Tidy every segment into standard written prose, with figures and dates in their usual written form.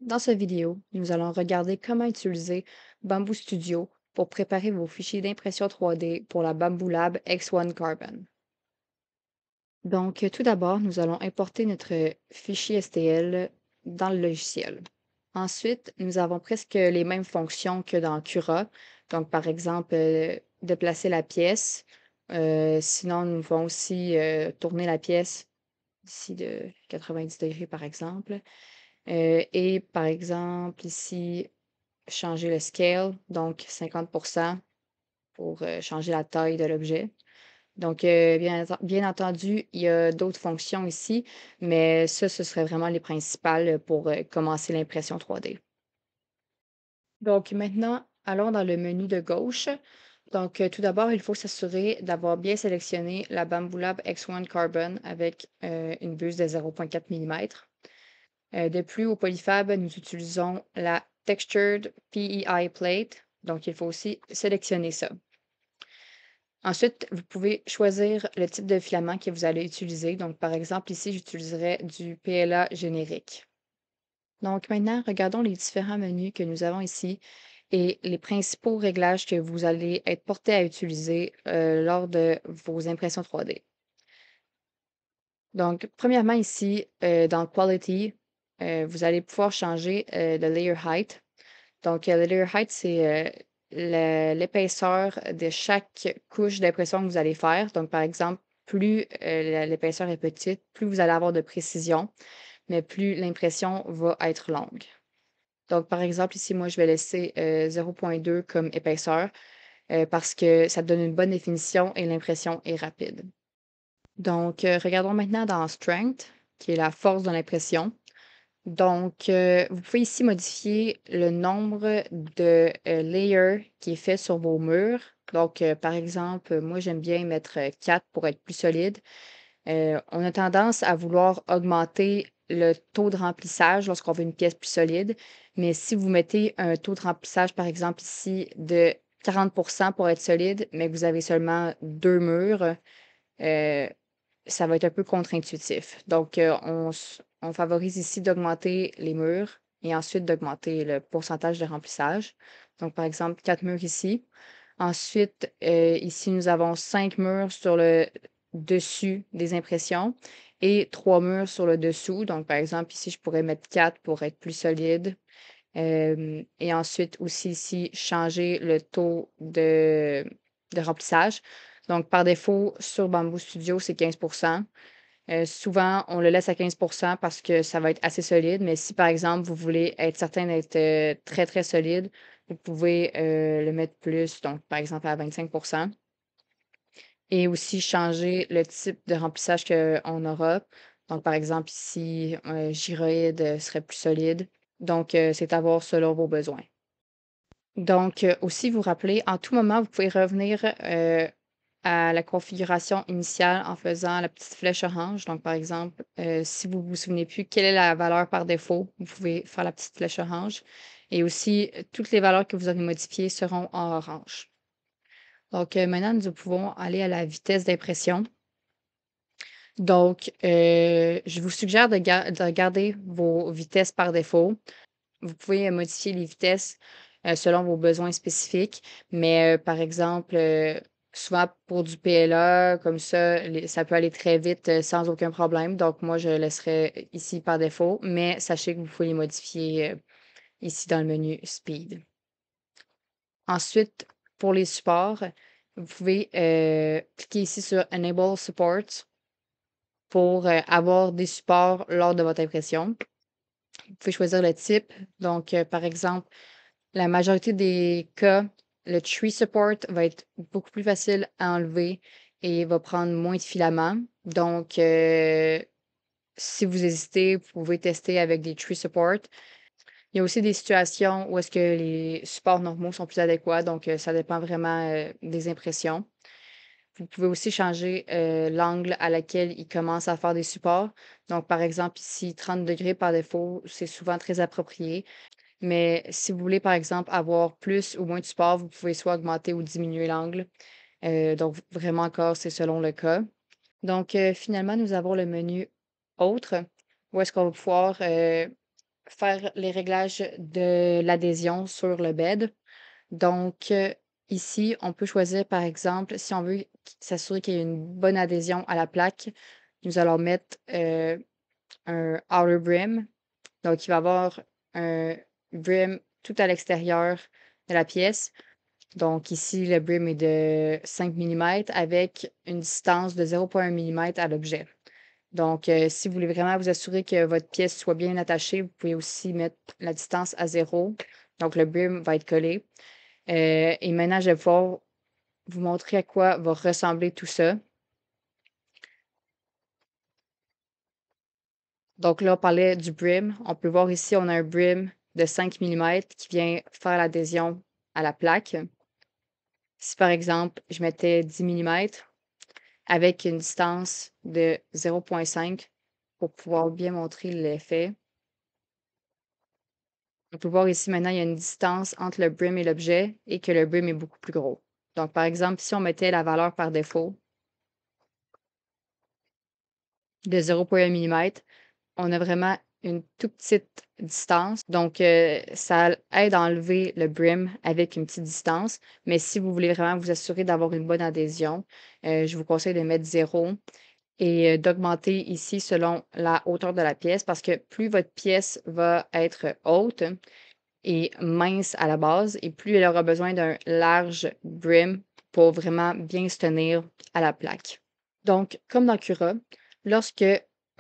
Dans cette vidéo, nous allons regarder comment utiliser Bamboo Studio pour préparer vos fichiers d'impression 3D pour la Bamboo Lab X1 Carbon. Donc, tout d'abord, nous allons importer notre fichier STL dans le logiciel. Ensuite, nous avons presque les mêmes fonctions que dans Cura. Donc, par exemple, déplacer la pièce. Sinon, nous pouvons aussi tourner la pièce ici de 90 degrés, par exemple. Et par exemple, ici, changer le scale, donc 50% pour changer la taille de l'objet. Donc, bien entendu, il y a d'autres fonctions ici, mais ça, ce serait vraiment les principales pour commencer l'impression 3D. Donc, maintenant, allons dans le menu de gauche. Donc, tout d'abord, il faut s'assurer d'avoir bien sélectionné la Bamboo Lab X1 Carbon avec une buse de 0,4 mm. De plus, au Polyfab, nous utilisons la Textured PEI Plate, donc il faut aussi sélectionner ça. Ensuite, vous pouvez choisir le type de filament que vous allez utiliser. Donc, par exemple, ici, j'utiliserai du PLA générique. Donc, maintenant, regardons les différents menus que nous avons ici et les principaux réglages que vous allez être portés à utiliser lors de vos impressions 3D. Donc, premièrement, ici, dans Quality, vous allez pouvoir changer le layer height. Donc, le layer height, c'est l'épaisseur de chaque couche d'impression que vous allez faire. Donc, par exemple, plus l'épaisseur est petite, plus vous allez avoir de précision, mais plus l'impression va être longue. Donc, par exemple, ici, moi, je vais laisser 0,2 comme épaisseur parce que ça donne une bonne définition et l'impression est rapide. Donc, regardons maintenant dans Strength, qui est la force de l'impression. Donc, vous pouvez ici modifier le nombre de layers qui est fait sur vos murs. Donc, par exemple, moi, j'aime bien mettre 4 pour être plus solide. On a tendance à vouloir augmenter le taux de remplissage lorsqu'on veut une pièce plus solide. Mais si vous mettez un taux de remplissage, par exemple ici, de 40 pour être solide, mais que vous avez seulement 2 murs, euh, ça va être un peu contre-intuitif. Donc, on favorise ici d'augmenter les murs et ensuite d'augmenter le pourcentage de remplissage. Donc, par exemple, 4 murs ici. Ensuite, ici, nous avons 5 murs sur le dessus des impressions et 3 murs sur le dessous. Donc, par exemple, ici, je pourrais mettre 4 pour être plus solide. Et ensuite, aussi ici, changer le taux de remplissage. Donc, par défaut, sur Bamboo Studio, c'est 15. Souvent, on le laisse à 15 parce que ça va être assez solide. Mais si, par exemple, vous voulez être certain d'être très, très solide, vous pouvez le mettre plus, donc par exemple à 25. Et aussi changer le type de remplissage qu'on aura. Donc, par exemple, ici, un gyroïde serait plus solide. Donc, c'est à voir selon vos besoins. Donc, aussi vous rappeler, en tout moment, vous pouvez revenir à la configuration initiale en faisant la petite flèche orange. Donc, par exemple, si vous ne vous souvenez plus quelle est la valeur par défaut, vous pouvez faire la petite flèche orange. Et aussi, toutes les valeurs que vous aurez modifiées seront en orange. Donc, maintenant, nous pouvons aller à la vitesse d'impression. Donc, je vous suggère de garder vos vitesses par défaut. Vous pouvez modifier les vitesses selon vos besoins spécifiques, mais par exemple, souvent pour du PLA, comme ça, ça peut aller très vite sans aucun problème. Donc, moi, je laisserai ici par défaut, mais sachez que vous pouvez les modifier ici dans le menu Speed. Ensuite, pour les supports, vous pouvez cliquer ici sur Enable Support pour avoir des supports lors de votre impression. Vous pouvez choisir le type. Donc, par exemple, la majorité des cas, le tree support va être beaucoup plus facile à enlever et va prendre moins de filaments. Donc, si vous hésitez, vous pouvez tester avec des tree support. Il y a aussi des situations où est-ce que les supports normaux sont plus adéquats, donc ça dépend vraiment des impressions. Vous pouvez aussi changer l'angle à laquelle il commence à faire des supports. Donc, par exemple, ici, 30 degrés par défaut, c'est souvent très approprié. Mais si vous voulez, par exemple, avoir plus ou moins de support, vous pouvez soit augmenter ou diminuer l'angle. Donc, vraiment encore, c'est selon le cas. Donc, finalement, nous avons le menu Autre, où est-ce qu'on va pouvoir faire les réglages de l'adhésion sur le bed. Donc, ici, on peut choisir, par exemple, si on veut s'assurer qu'il y ait une bonne adhésion à la plaque, nous allons mettre un outer brim. Donc, il va y avoir un brim tout à l'extérieur de la pièce. Donc, ici, le brim est de 5 millimètres avec une distance de 0,1 millimètre à l'objet. Donc, si vous voulez vraiment vous assurer que votre pièce soit bien attachée, vous pouvez aussi mettre la distance à 0. Donc, le brim va être collé. Et maintenant, je vais pouvoir vous montrer à quoi va ressembler tout ça. Donc là, on parlait du brim. On peut voir ici, on a un brim de 5 millimètres qui vient faire l'adhésion à la plaque. Si par exemple, je mettais 10 millimètres avec une distance de 0,5 pour pouvoir bien montrer l'effet. On peut voir ici maintenant, il y a une distance entre le brim et l'objet et que le brim est beaucoup plus gros. Donc, par exemple, si on mettait la valeur par défaut de 0,1 millimètre, on a vraiment une toute petite distance. Donc, ça aide à enlever le brim avec une petite distance. Mais si vous voulez vraiment vous assurer d'avoir une bonne adhésion, je vous conseille de mettre 0 et d'augmenter ici selon la hauteur de la pièce parce que plus votre pièce va être haute et mince à la base et plus elle aura besoin d'un large brim pour vraiment bien se tenir à la plaque. Donc, comme dans Cura, lorsque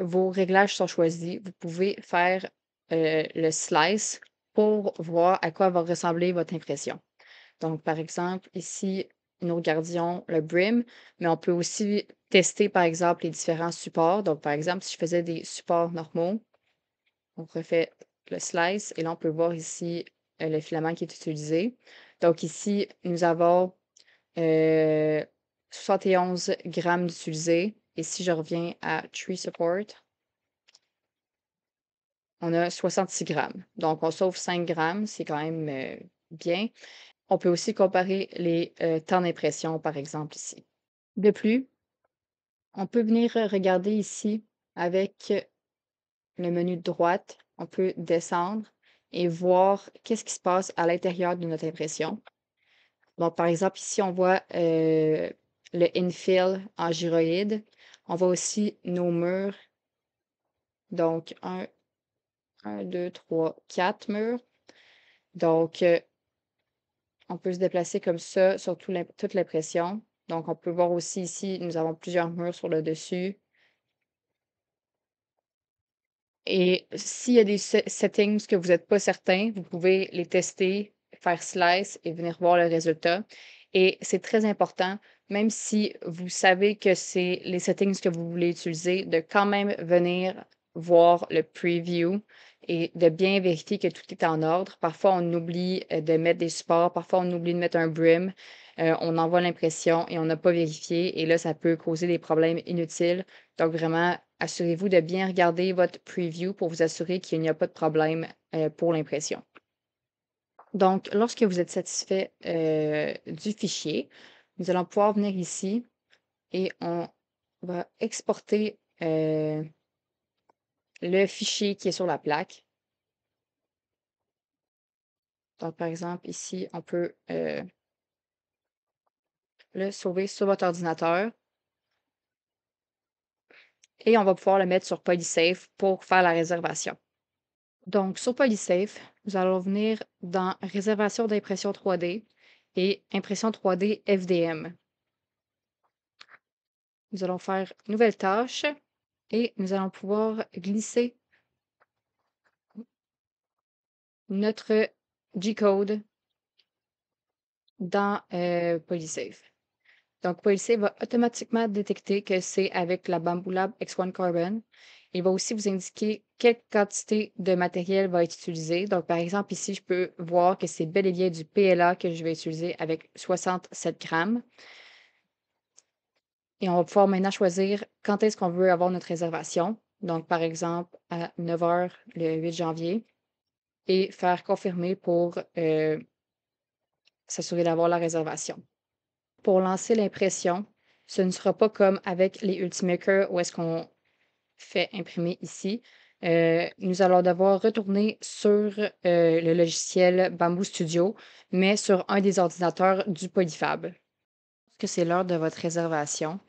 vos réglages sont choisis, vous pouvez faire le slice pour voir à quoi va ressembler votre impression. Donc, par exemple, ici, nous regardions le brim, mais on peut aussi tester, par exemple, les différents supports. Donc, par exemple, si je faisais des supports normaux, on refait le slice et là, on peut voir ici le filament qui est utilisé. Donc, ici, nous avons 71 grammes d'utilisé. Et si je reviens à Tree Support, on a 66 grammes. Donc, on sauve 5 grammes, c'est quand même bien. On peut aussi comparer les temps d'impression, par exemple, ici. De plus, on peut venir regarder ici avec le menu de droite. On peut descendre et voir qu'est-ce qui se passe à l'intérieur de notre impression. Donc, par exemple, ici, on voit le infill en gyroïde. On voit aussi nos murs. Donc, 2, 3, 4 murs. Donc, on peut se déplacer comme ça sur toute l'impression. Donc, on peut voir aussi ici, nous avons plusieurs murs sur le dessus. Et s'il y a des settings que vous n'êtes pas certain, vous pouvez les tester, faire slice et venir voir le résultat. Et c'est très important, même si vous savez que c'est les settings que vous voulez utiliser, de quand même venir voir le preview et de bien vérifier que tout est en ordre. Parfois, on oublie de mettre des supports, parfois on oublie de mettre un brim, on envoie l'impression et on n'a pas vérifié. Et là, ça peut causer des problèmes inutiles. Donc, vraiment, assurez-vous de bien regarder votre preview pour vous assurer qu'il n'y a pas de problème pour l'impression. Donc, lorsque vous êtes satisfait du fichier, nous allons pouvoir venir ici et on va exporter le fichier qui est sur la plaque. Donc, par exemple, ici, on peut le sauver sur votre ordinateur et on va pouvoir le mettre sur PolySafe pour faire la réservation. Donc, sur PolySafe, nous allons venir dans Réservation d'impression 3D et Impression 3D FDM. Nous allons faire Nouvelle tâche et nous allons pouvoir glisser notre G-code dans PolySafe. Donc, PolySafe va automatiquement détecter que c'est avec la Bamboo Lab X1 Carbon. Il va aussi vous indiquer quelle quantité de matériel va être utilisé. Donc, par exemple, ici, je peux voir que c'est bel et bien du PLA que je vais utiliser avec 67 grammes. Et on va pouvoir maintenant choisir quand est-ce qu'on veut avoir notre réservation. Donc, par exemple, à 9 h le 8 janvier et faire confirmer pour s'assurer d'avoir la réservation. Pour lancer l'impression, ce ne sera pas comme avec les Ultimaker où est-ce qu'on fait imprimer ici. nous allons devoir retourner sur, le logiciel Bamboo Studio, mais sur un des ordinateurs du Polyfab. Lorsque c'est l'heure de votre réservation,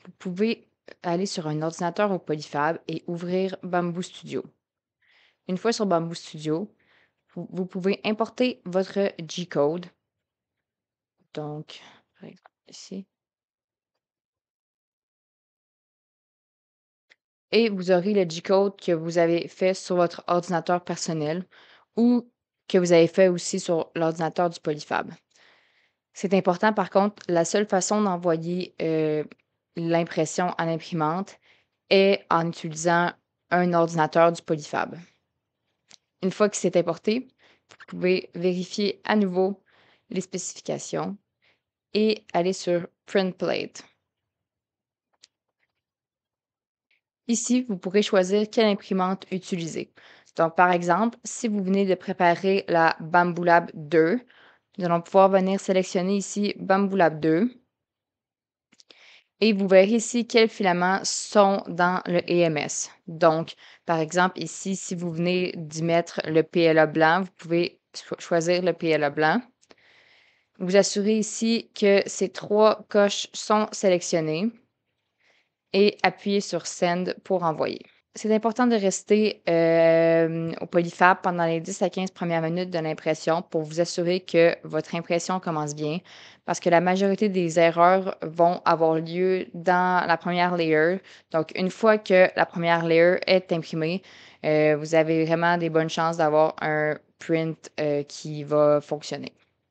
vous pouvez aller sur un ordinateur au Polyfab et ouvrir Bamboo Studio. Une fois sur Bamboo Studio, vous pouvez importer votre G-code. Donc, par exemple, ici. Et vous aurez le G-code que vous avez fait sur votre ordinateur personnel ou que vous avez fait aussi sur l'ordinateur du Polyfab. C'est important, par contre, la seule façon d'envoyer l'impression à l'imprimante est en utilisant un ordinateur du Polyfab. Une fois que c'est importé, vous pouvez vérifier à nouveau les spécifications et aller sur Print Plate. Ici, vous pourrez choisir quelle imprimante utiliser. Donc, par exemple, si vous venez de préparer la Bamboo Lab 2, nous allons pouvoir venir sélectionner ici Bamboo Lab 2 et vous verrez ici quels filaments sont dans le EMS. Donc, par exemple, ici, si vous venez d'y mettre le PLA blanc, vous pouvez choisir le PLA blanc. Vous assurez ici que ces 3 coches sont sélectionnées et appuyez sur Send pour envoyer. C'est important de rester, au Polyfab pendant les 10 à 15 premières minutes de l'impression pour vous assurer que votre impression commence bien, parce que la majorité des erreurs vont avoir lieu dans la première layer. Donc une fois que la première layer est imprimée, vous avez vraiment des bonnes chances d'avoir un print, qui va fonctionner.